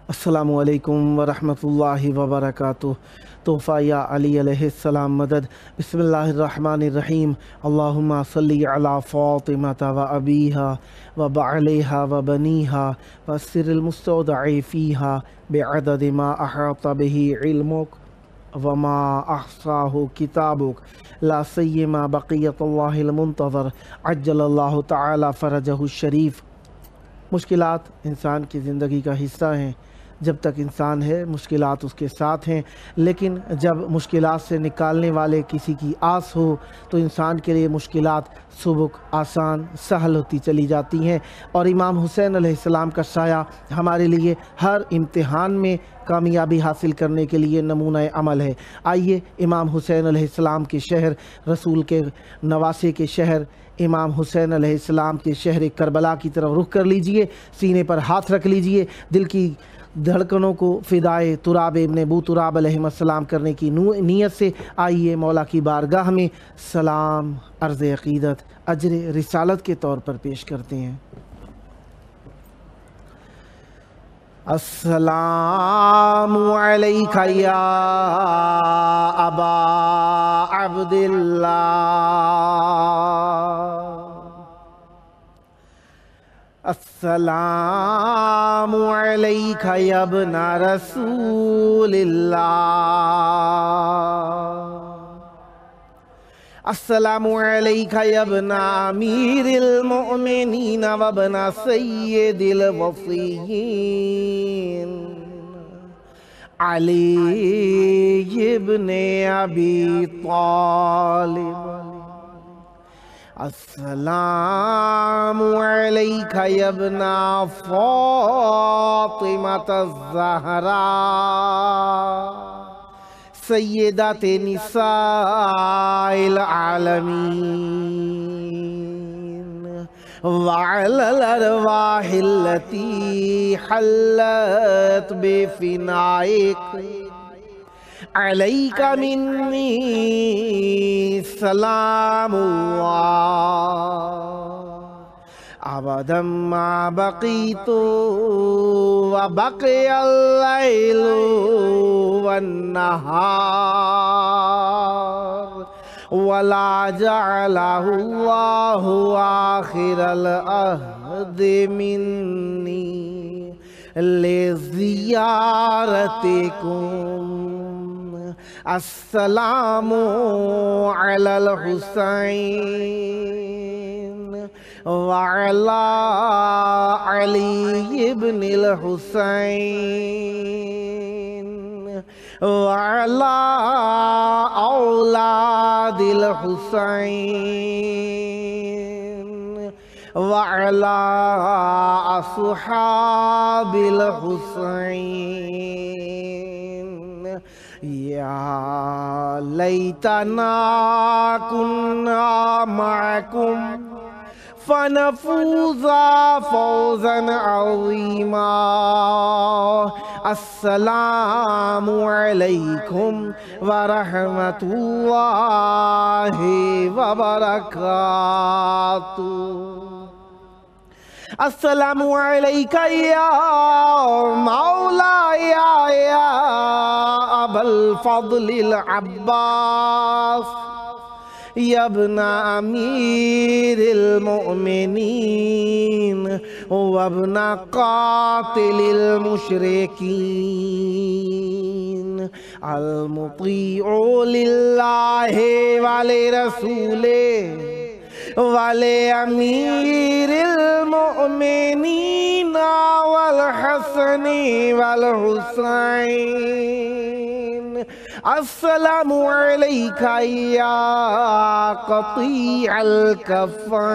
السلام علیکم ورحمۃ اللہ وبرکاتہ۔ تحفہ یا علی علیہ السلام مدد۔ بسم اللہ الرحمن الرحیم۔ اللہم صلی علی فاطمۃ و ابیہا و بعلیہا و بنیہا والسر المستودع فیہا بعدد ما احاط بہ علمک وما احصاہ کتابک لا سیما بقیت اللہ المنتظر عجل اللہ تعالی فرجہ الشریف۔ مشکلات انسان کی زندگی کا حصہ ہیں۔ جب تک انسان ہے مشکلات اس کے ساتھ ہیں، لیکن جب مشکلات سے نکالنے والے کسی کی آس ہو تو انسان کے لیے مشکلات سبک، آسان، سہل ہوتی چلی جاتی ہیں۔ اور امام حسین علیہ السلام کا سایہ ہمارے لیے ہر امتحان میں کامیابی حاصل کرنے کے لیے نمونہ عمل ہے۔ آئیے امام حسین علیہ السلام کے شہر، رسول کے نواسے کے شہر، امام حسین علیہ السلام کے شہر کربلا کی طرف رخ کر لیجئے، سینے پر ہاتھ رکھ لیجئے، دل کی دھڑکنوں کو فدائے تراب ابن ابو تراب علیہ السلام کرنے کی نیت سے آئیے مولا کی بارگاہ میں سلام، عرض عقیدت، اجر رسالت کے طور پر پیش کرتے ہیں۔ السلام علیک یا ابا عبداللہ، السلام علیک یا ابن رسول اللہ، السلام علیک یا ابن امیر المؤمنین و ابن سید الوصیین علی ابن ابی طالب، السلام علیک یا ابن فاطمۃ الزہراء سیدات نساء العالمین وعلی الارواح التي حلت بفنائک علیک منی سلام اللہ ابدا ما بقیت وبقی اللیل والنہار ولا جعلہ اللہ آخر العہد منی لزیارتکم۔ السلام علی الحسین وعلی علی ابن الحسین وعلی اولاد الحسین وعلی اصحاب الحسین۔ یا لیتنا کنا معکم فنفوز فوزا عظیما۔ السلام علیکم ورحمۃ اللہ وبرکاتہ۔ السلام علیک یا مولا یا ابا الفضل العباس یا ابن امیر المؤمنین و ابن قاتل المشرکین المطیع للہ ولرسولہ ولامیر المؤمنین والحسن والحسین۔ السلام علیک یا قطیع الکفین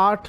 8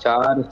4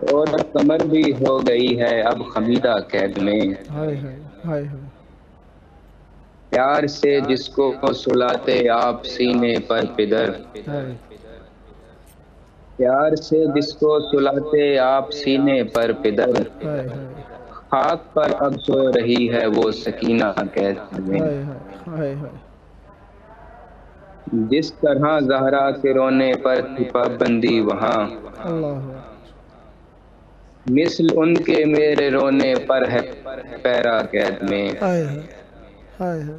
اور کمر بھی ہو گئی ہے اب خمیدہ قید میں، ہائے ہائے ہائے ہائے پیار سے جس کو سلاتے آپ سینے پر پدر، ہائے پیار سے جس کو سلاتے آپ سینے پر پدر، ہائے ہائے خاک پر اب سو رہی ہے وہ سکینہ قید میں، ہائے ہائے ہائے جس طرح زہرا کے رونے پر تھی پابندی وہاں، اللہ مثل ان کے میرے رونے پر ہے پیرا قید میں، ہائے ہائے ہائے ہائے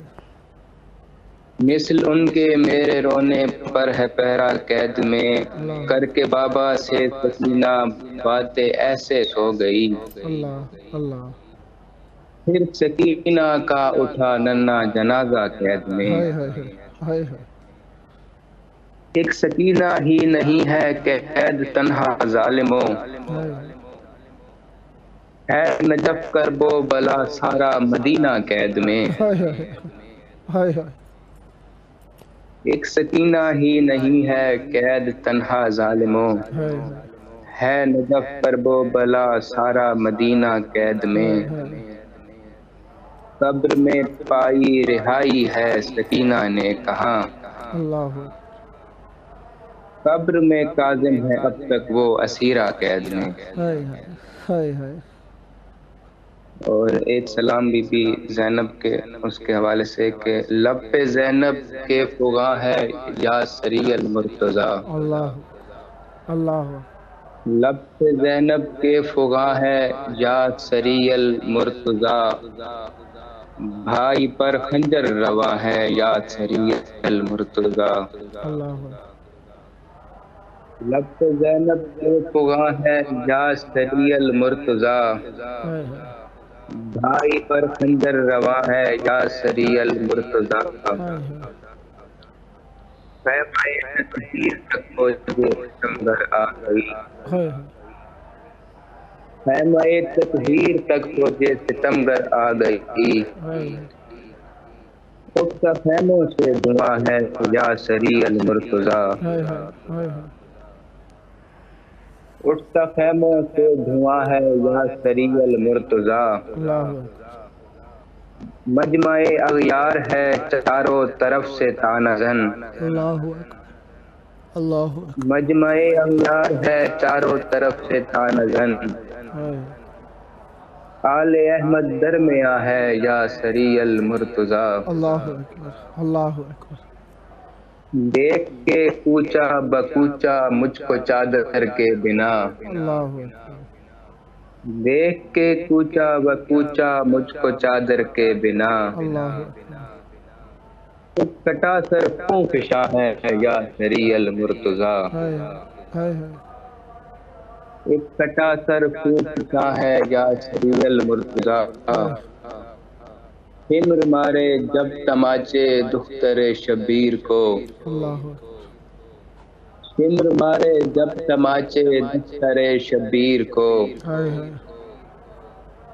مثل ان کے میرے رونے پر ہے پیرا قید میں، اللہ کر کے بابا سے سکینہ باتیں ایسے سو گئی، اللہ اللہ پھر سکینہ کا اٹھا ننھا جنازہ قید میں، ہائے ہائے ہائے ہائے ہائے ایک سکینہ ہی نہیں ہے قید تنہا ظالموں، ہے نجف کرب و بلا سارا مدینہ قید میں، ہائے ہائے ہائے ہائے ایک سکینہ ہی نہیں ہے قید تنہا ظالموں، ہائے ہے نجف کرب و بلا سارا مدینہ قید میں، ہائے ہائے قبر میں پائی رہائی ہے سکینہ نے کہاں، اللہ قبر میں کاظم ہے اب تک وہ اسیرہ قید میں۔ ہائے ہائے ہائے ہائے اور ایک سلام بی بی زینب کے اس کے حوالے سے کہ لب پہ زینب کے فغاں ہے یا سری المرتضیٰ، اللہ اللہ لب پہ زینب کے فغاں ہے یا سری المرتضیٰ، بھائی پر خنجر رواں ہے یا سری المرتضیٰ، اللہ لب پہ زینب کے فغاں ہے یا سری المرتضیٰ، ہائے ہائے بھائی پر خنجر رواں ہے یا سری المرتضیٰ، ہائے ہائے پیمائے تطہیر تک پہنچے ستمگر آ گئی، ہائے پیمائے تطہیر تک پہنچے ستمگر آ گئی، ہائے اٹھتا خیموں سے دھواں ہے یا سری المرتضیٰ، ہائے ہائے اٹھتا خیموں سے دھواں ہے یا سری المرتضیٰ، اللہ مجمع اغیار ہے چاروں طرف سے تانہ زن، اللہ اللہ مجمع اغیار ہے چاروں طرف سے تانہ زن، ہائے آل احمد درمیاں ہے یا سری المرتضیٰ، اللہ اکبر اللہ اکبر دیکھ کے کوچا بکوچا مجھ کو چادر کے بنا، اللہ اکبر دیکھ کے کوچا بکوچا مجھ کو چادر کے بنا، اللہ اکبر ایک کٹا سر خوں فشاں ہے یا سری المرتضیٰ، ہائے ہائے ہائے ایک کٹا سر خوں فشاں ہے یا سری المرتضیٰ، ہائے ہمر مارے جب تماچے دختر شبیر کو، اللہ ہمر مارے جب تماچے دختر شبیر کو، ہائے ہائے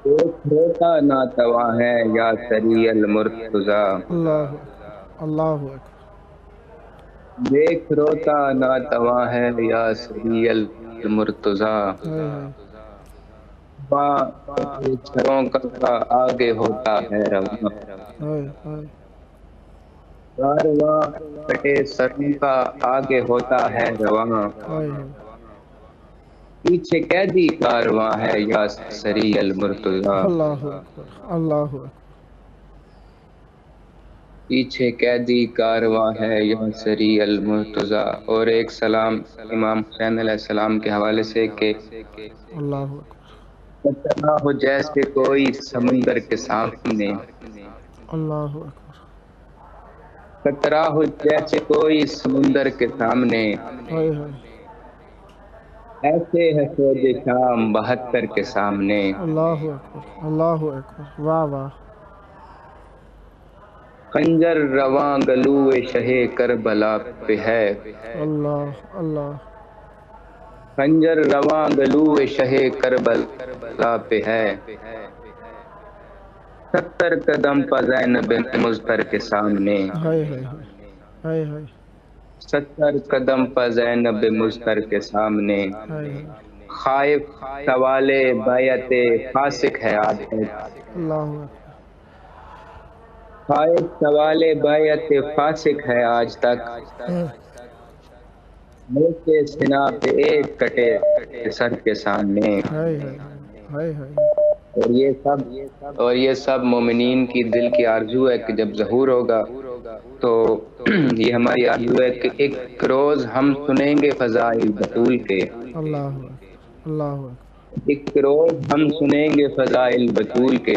ایک ہوتا ناتواں ہے یا سری المرتضیٰ، اللہ اللہ اکبر دیکھ روتا ناتواں ہے یا سری المرتضیٰ، ہائے ہائے چھروں کا آگے ہوتا ہے رواں، ہائے ہائے کارواں کٹے سروں کا آگے ہوتا ہے رواں، ہائے پیچھے قیدی کارواں ہے یا سری المرتضیٰ، اللہ اکبر اللہ اکبر پیچھے قیدی کارواں ہے یا سری المرتضیٰ۔ اور ایک سلام امام حسین علیہ السلام کے حوالے سے کہ اللہ اکبر کتنا ہو جیسے کوئی سمندر کے سامنے، اللہ اکبر کترا ہو جیسے کوئی سمندر کے سامنے، ہائے ہائے ایسے ہے فوج شام 72 کے سامنے، اللہ اکبر اللہ اکبر واہ واہ خنجر رواں گلوئے شہ کربلا پہ ہے، اللہ اللہ خنجر رواں گلوئے شہ کربلا پہ ہے، 70 قدم پا زینب مظفر کے سامنے، ہائے ہائے ہائے ہائے 70 قدم پا زینب مظفر کے سامنے، ہائے خائف سوال بیعت فاسق ہے آج تک، اللہ خائف سوال بیعت فاسق ہے آج تک، منہ کے سنا پہ ایک کٹے سر کے سامنے، اور یہ سب مومنین کی دل کی آرزو ہے کہ جب ظہور ہوگا تو یہ ہماری آرزو ہے کہ ایک روز ہم سنیں گے فضائل بطول کے، اللہ ایک روز ہم سنیں گے فضائل بطول کے،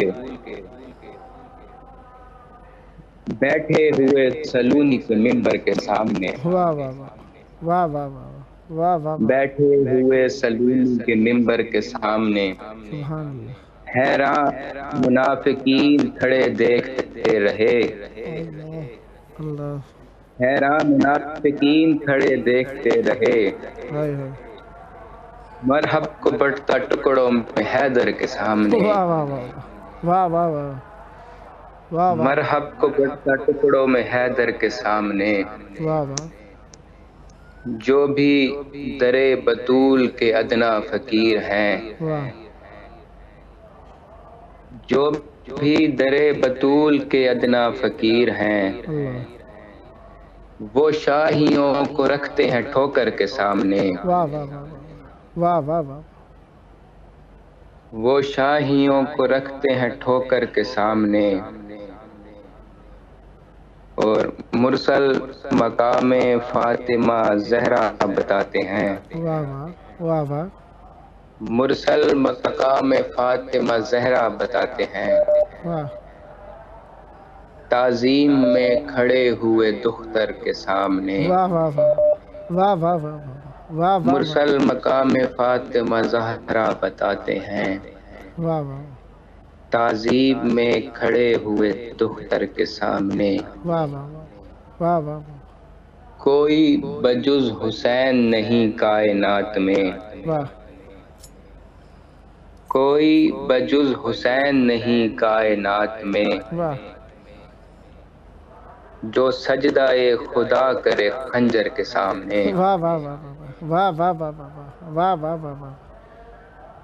بیٹھے ہوئے سلونی کے منبر کے سامنے، واہ واہ واہ واہ واہ واہ واہ، بیٹھے ہوئے سلونی کے منبر کے سامنے، سبحان اللہ، حیران منافقین کھڑے دیکھتے رہے، اللہ، حیران منافقین کھڑے دیکھتے رہے، مرحب کو بٹتا ٹکڑوں میں حیدر کے سامنے، واہ واہ واہ واہ واہ واہ، مرحب کو بٹتا ٹکڑوں میں حیدر کے سامنے، واہ واہ، جو بھی درے بطول کے ادنا فقیر ہیں، جو بھی درے بطول کے ادنا فقیر ہیں، وہ شاہیوں کو رکھتے ہیں ٹھوکر کے سامنے، واہ واہ واہ واہ واہ، وہ شاہیوں کو رکھتے ہیں ٹھوکر کے سامنے، اور مرسل مقام فاطمہ زہرا بتاتے ہیں، واہ واہ واہ، مرسل مقام فاطمہ زہرا بتاتے ہیں، تعظیم میں کھڑے ہوئے دختر کے سامنے، واہ واہ واہ واہ واہ واہ، مرسل مقام فاطمہ زہرا بتاتے ہیں، واہ واہ، تعظیم میں کھڑے ہوئے دختر کے سامنے، واہ واہ واہ واہ، کوئی بجز حسین نہیں کائنات میں، کوئی بجز حسین نہیں کائنات میں، جو سجدہ خدا کرے خنجر کے سامنے، واہ واہ واہ واہ واہ واہ واہ واہ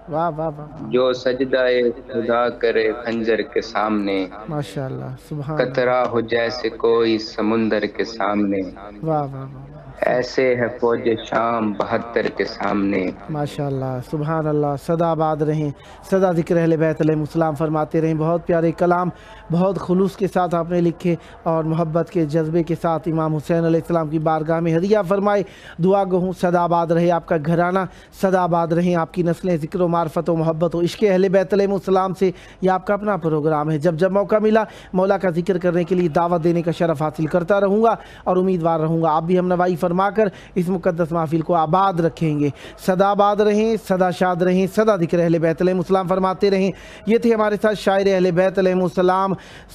واہ واہ واہ، جو سجدہ خدا کرے خنجر کے سامنے، ماشاء اللہ، سبحان قطرہ ہو جیسے کوئی سمندر کے سامنے، واہ واہ واہ، ایسے ہے فوج شام 72 کے سامنے، ماشاء اللہ، سبحان اللہ، سدا آباد رہیں، سدا ذکر اہل بیت علیہ السلام فرماتے رہیں۔ بہت پیارے کلام، بہت خلوص کے ساتھ آپ نے لکھے اور محبت کے جذبے کے ساتھ امام حسین علیہ السلام کی بارگاہ میں ہدیہ فرمائے۔ دعا گو ہوں سدا آباد رہے آپ کا گھرانہ، سدا آباد رہیں آپ کی نسلیں، ذکر و معرفت و محبت و عشق اہل بیت علیہ السلام سے۔ یہ آپ کا اپنا پروگرام ہے، جب جب موقع ملا مولا کا ذکر کرنے کے لیے دعوت دینے کا شرف حاصل کرتا رہوں گا اور امیدوار رہوں گا آپ بھی ہم نوائی فرما کر اس مقدس محفل کو آباد رکھیں گے۔ سدا آباد رہیں، سدا شاد رہیں، سدا ذکر اہل بیت علیہ السلام فرماتے رہیں۔ یہ تھے ہمارے ساتھ شاعر اہل بیت علیہ السلام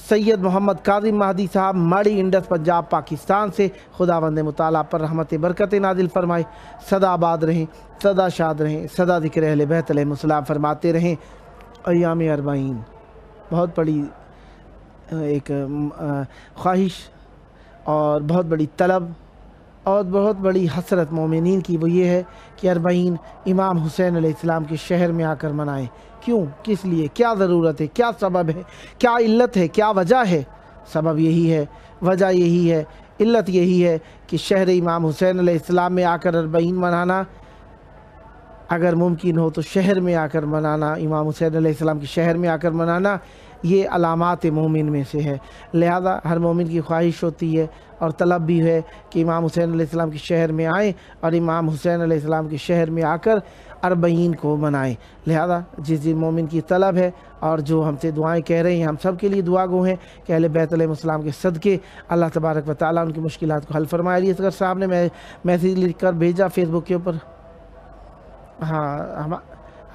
سید محمد کاظم مہدی صاحب، ماڑی انڈس، پنجاب، پاکستان سے۔ خداوند مطالعہ پر رحمت برکت نازل فرمائے۔ سدا آباد رہیں، سدا شاد رہیں، سدا ذکر اہل بیت علیہ السلام فرماتے رہیں۔ ایام 40 بہت بڑی ایک خواہش اور بہت بڑی طلب اور بہت بڑی حسرت مومنین کی، وہ یہ ہے کہ 40 امام حسین علیہ السلام کے شہر میں آ کر منائیں۔ کیوں؟ کس لیے؟ کیا ضرورت ہے؟ کیا سبب ہے؟ کیا علت ہے؟ کیا وجہ ہے؟ سبب یہی ہے، وجہ یہی ہے، علت یہی ہے کہ شہر امام حسین علیہ السلام میں آ کر 40 منانا اگر ممکن ہو تو شہر میں آ کر منانا، امام حسین علیہ السلام کے شہر میں آ کر منانا یہ علامات مومن میں سے ہے۔ لہذا ہر مومن کی خواہش ہوتی ہے اور طلب بھی ہے کہ امام حسین علیہ السلام کے شہر میں آئیں اور امام حسین علیہ السلام کے شہر میں آ کر 40 کو منائیں۔ لہذا جس دن مومن کی طلب ہے اور جو ہم سے دعائیں کہہ رہے ہیں، ہم سب کے لیے دعا گو ہیں کہ اہل بیت علیہ السلام کے صدقے اللہ تبارک و تعالیٰ ان کی مشکلات کو حل فرمائے۔ علی اصغر صاحب نے میسیج لکھ کر بھیجا فیس بک کے اوپر۔ ہاں،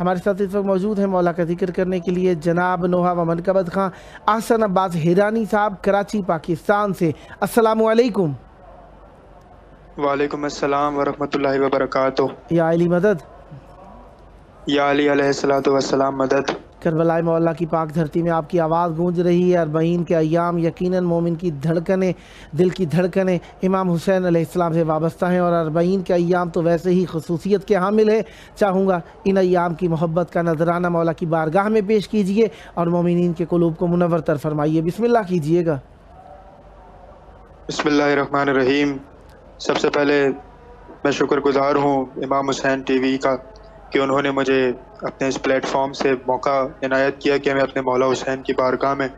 ہمارے ساتھ اس وقت موجود ہیں مولا کا ذکر کرنے کے لیے جناب نوحہ و منقبت خان احسن عباس ہیرانی صاحب، کراچی، پاکستان سے۔ السلام علیکم۔ وعلیکم السلام ورحمۃ اللہ وبرکاتہ۔ یا علی مدد، یا علی علیہ السلام مدد۔ کربلا مولا کی پاک دھرتی میں آپ کی آواز گونج رہی ہے۔ اربعین کے ایام یقیناً مومن کی دھڑکنیں، دل کی دھڑکنیں امام حسین علیہ السلام سے وابستہ ہیں، اور اربعین کے ایام تو ویسے ہی خصوصیت کے حامل ہے۔ چاہوں گا ان ایام کی محبت کا نذرانہ مولا کی بارگاہ میں پیش کیجئے اور مومنین کے قلوب کو منور تر فرمائیے۔ بسم اللہ کیجئے گا۔ بسم اللہ الرحمن الرحیم۔ سب سے پہلے میں شکر گزار ہوں امام حسین ٹی وی کا کہ انہوں نے مجھے اپنے اس پلیٹ فارم سے موقع عنایت کیا کہ میں اپنے مولا حسین کی بارگاہ میں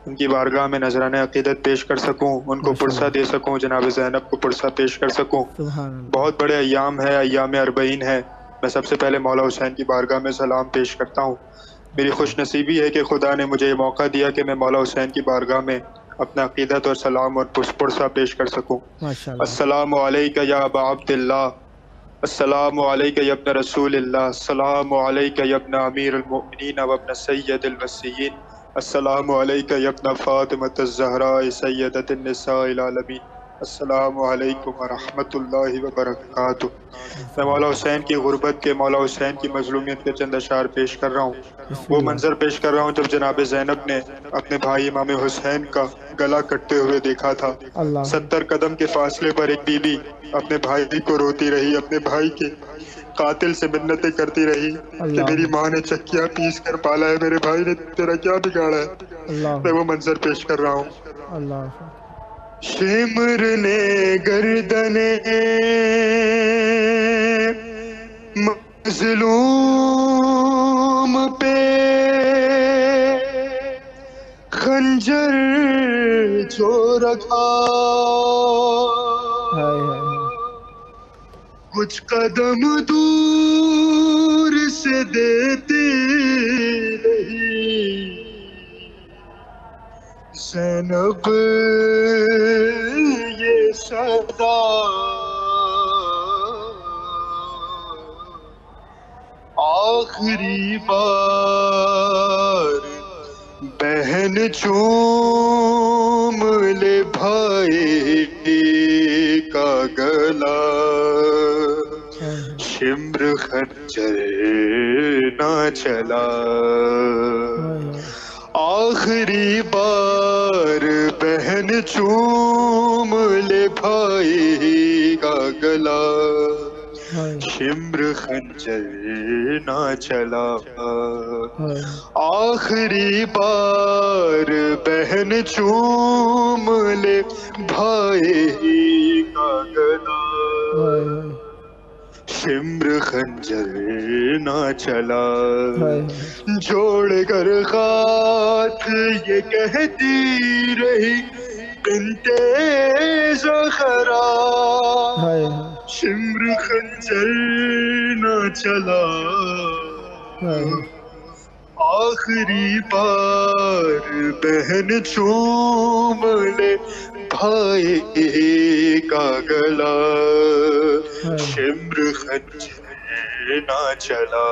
ان کی بارگاہ میں نذرانہ عقیدت پیش کر سکوں، ان کو پرسہ دے سکوں، جناب زینب کو پرسہ پیش کر سکوں۔ بہت بڑے ایام ہے، ایام اربعین ہے۔ میں سب سے پہلے مولا حسین کی بارگاہ میں سلام پیش کرتا ہوں۔ میری خوش نصیبی ہے کہ خدا نے مجھے یہ موقع دیا کہ میں مولا حسین کی بارگاہ میں اپنا عقیدت اور سلام اور پرسہ پیش کر سکوں۔ السلام علیکہ یا ابا عبداللہ، السلام علیکہ یا ابن رسول اللہ، السلام علیکہ یا ابن امیر المؤمنین و ابن سید الوصیین، السلام علیکہ یا ابن فاطمۃ الزہراء سیدۃ النساء العالمین، السلام علیکم ورحمۃ اللہ وبرکاتہ۔ میں مولا حسین کی غربت کے، مولا حسین کی مظلومیت کے چند اشعار پیش کر رہا ہوں۔ وہ منظر پیش کر رہا ہوں جب جناب زینب نے اپنے بھائی امام حسین کا گلا کٹتے ہوئے دیکھا تھا۔ 70 قدم کے فاصلے پر ایک بی بی اپنے بھائی کو روتی رہی، اپنے بھائی کے قاتل سے منتیں کرتی رہی کہ میری ماں نے چکیاں پیس کر پالا ہے، میرے بھائی نے تیرا کیا بگاڑا ہے۔ میں وہ منظر پیش کر رہا ہوں۔ شمر نے گردن مظلوم پہ خنجر جو رکھا، کچھ قدم دور سے دیتی رہی زینب یہ صدا، آخری بار بہن چوم لے بھائی کا گلا، شمر خنجر نہ چلا، آخری بار بہن چوم لے بھائی کا گلا، شمر خنجر نہ چلا، آخری بار بہن چوم لے بھائی کا گلا، شمر خنجر نہ چلا، جوڑ کر ہاتھ یہ کہتی رہی بنت زہرا، شمر خنجر نہ چلا، آخری بار بہن چوم لے بھائی کا گلا، شمر خنجر نہ چلا،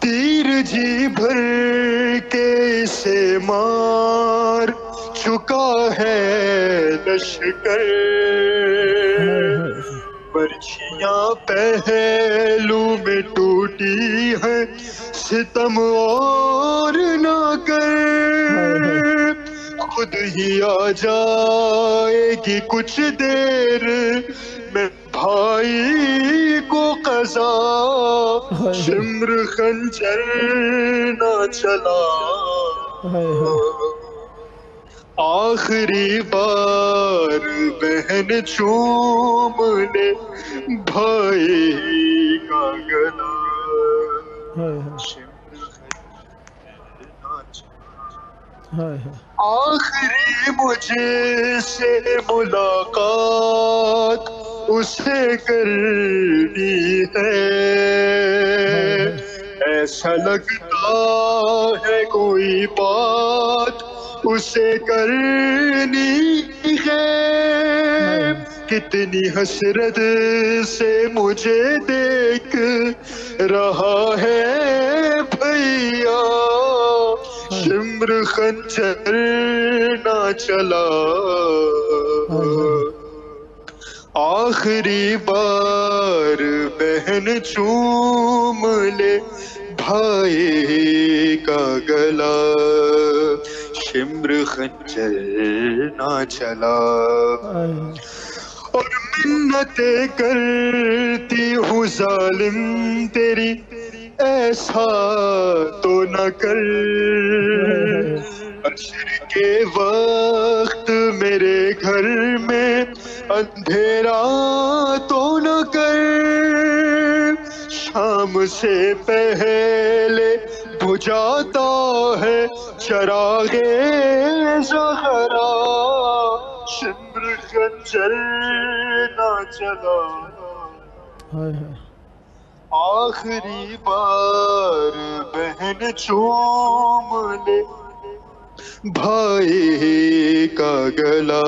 تیر جی بھر کے اسے مار چکا ہے لشکر، برچھیاں پہلو میں ٹوٹی ہیں ستم اور نہ کر، خود ہی آ جائے گی کچھ دیر میں بھائی کو قضا، شمر خنجر نہ چلا، آخری بار بہن چوم لے بھائی کا گلا، آخری مجھے سے ملاقات اسے کرنی ہے، ایسا لگتا ہے کوئی بات اسے کرنی ہے، کتنی حسرت سے مجھے دیکھ رہا ہے بھیا، شمر خنجر نہ چلا، آخری بار بہن چوم لے بھائی کا گلا شمر خنجر نہ چلا اور منتیں کرتی ہوں ظالم تیری ایسا تو نہ کر عصر کے وقت میرے گھر میں اندھیرا تو نہ کر شام سے پہلے بجھاتا ہے چراغ زہرا شمر خنجر نہ چلا آخری بار بہن چوم لے بھائی کا گلا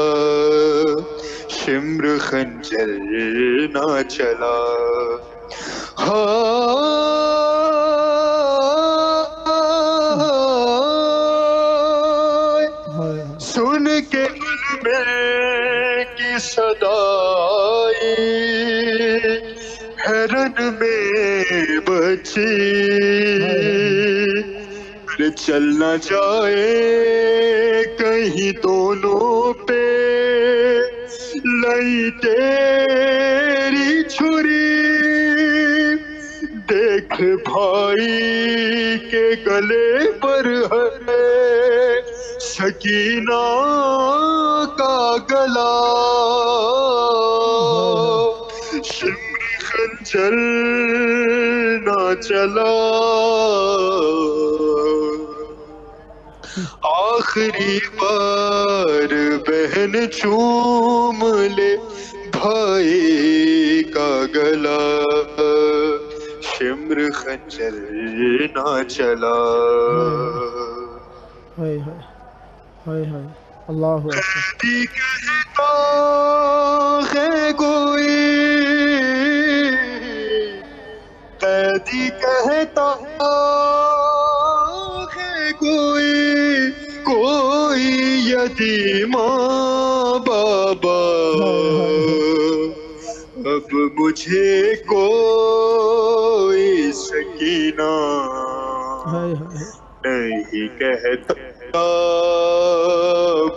شمر خنجر نہ چلا سن کے میں کی صدائی حیرن میں بچی چل نہ جائے کہیں دونوں پہ لئی تیری چھری دیکھ بھائی کے گلے پر ہے سکینہ کا گلا شمر خنجر نہ چلا آخری بار بہن چوم لے بھائی کا گلا شمر خنجر نہ چلا اللہ قیدی کہتا ہے کوئی قیدی کہتا ہے کوئی یتیم بابا اب مجھے کوئی سکینہ نہیں کہتا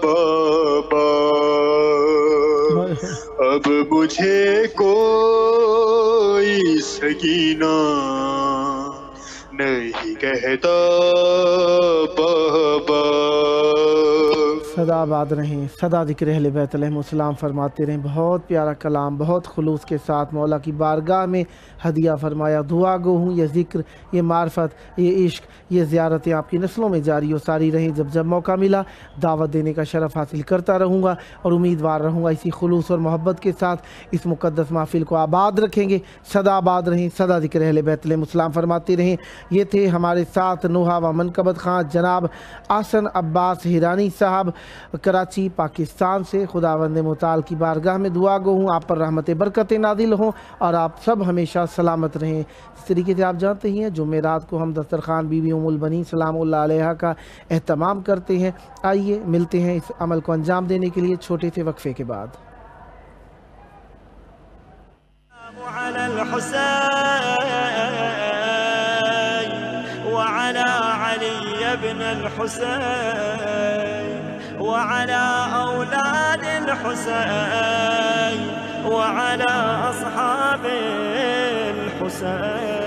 بابا اب مجھے کوئی سکینہ نہیں کہتا بابا صدا آباد رہیں، صدا ذکر اہل بیت علیہم السلام فرماتے رہیں۔ بہت پیارا کلام، بہت خلوص کے ساتھ مولا کی بارگاہ میں ہدیہ فرمایا۔ دعا گو ہوں یہ ذکر، یہ معرفت، یہ عشق، یہ زیارتیں آپ کی نسلوں میں جاری و ساری رہیں۔ جب جب موقع ملا دعوت دینے کا شرف حاصل کرتا رہوں گا اور امیدوار رہوں گا اسی خلوص اور محبت کے ساتھ اس مقدس محفل کو آباد رکھیں گے۔ صدا آباد رہیں، صدا ذکر اہل بیت علیہم السلام فرماتے رہیں۔ یہ تھے ہمارے ساتھ نوحہ و منقبت خان جناب احسن عباس ہیرانی صاحب کراچی پاکستان سے۔ خداوند متعال کی بارگاہ میں دعا گو ہوں آپ پر رحمت برکتیں نازل ہوں اور آپ سب ہمیشہ سلامت رہیں۔ اس طریقے سے آپ جانتے ہی ہیں جمعرات کو ہم دسترخوان بی بی ام البنین سلام اللہ علیہا کا اہتمام کرتے ہیں۔ آئیے ملتے ہیں اس عمل کو انجام دینے کے لیے چھوٹے سے وقفے کے بعد۔ على الحسين وعلى علي بن الحسين وعلى أولاد الحسين وعلى أصحاب الحسين